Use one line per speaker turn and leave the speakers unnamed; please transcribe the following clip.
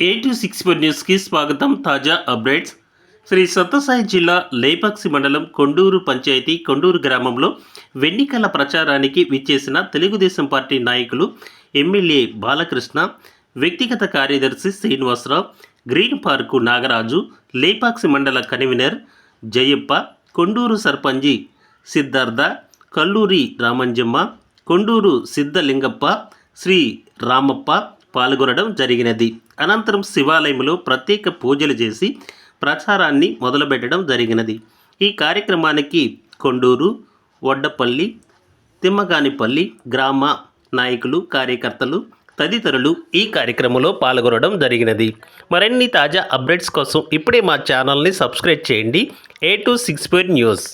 A264 న్యూస్కి స్వాగతం. తాజా అప్డేట్స్. శ్రీ సత్యసాయి జిల్లా లేపాక్షి మండలం కొండూరు పంచాయతీ కొండూరు గ్రామంలో ఎన్నికల ప్రచారానికి విచ్చేసిన తెలుగుదేశం పార్టీ నాయకులు ఎమ్మెల్యే బాలకృష్ణ, వ్యక్తిగత కార్యదర్శి శ్రీనివాసరావు, గ్రీన్ పార్కు నాగరాజు, లేపాక్షి మండల కన్వీనర్ జయప్ప, కొండూరు సర్పంచి సిద్ధార్థ, కల్లూరి రామంజమ్మ, కొండూరు సిద్ధలింగప్ప, శ్రీ రామప్ప పాల్గొనడం జరిగినది. అనంతరం శివాలయంలో ప్రత్యేక పూజలు చేసి ప్రచారాన్ని మొదలుపెట్టడం జరిగినది. ఈ కార్యక్రమానికి కొండూరు, వడ్డపల్లి, తిమ్మగానిపల్లి గ్రామ నాయకులు, కార్యకర్తలు తదితరులు ఈ కార్యక్రమంలో పాల్గొనడం జరిగినది. మరిన్ని తాజా అప్డేట్స్ కోసం ఇప్పుడే మా ఛానల్ని సబ్స్క్రైబ్ చేయండి. A264 news.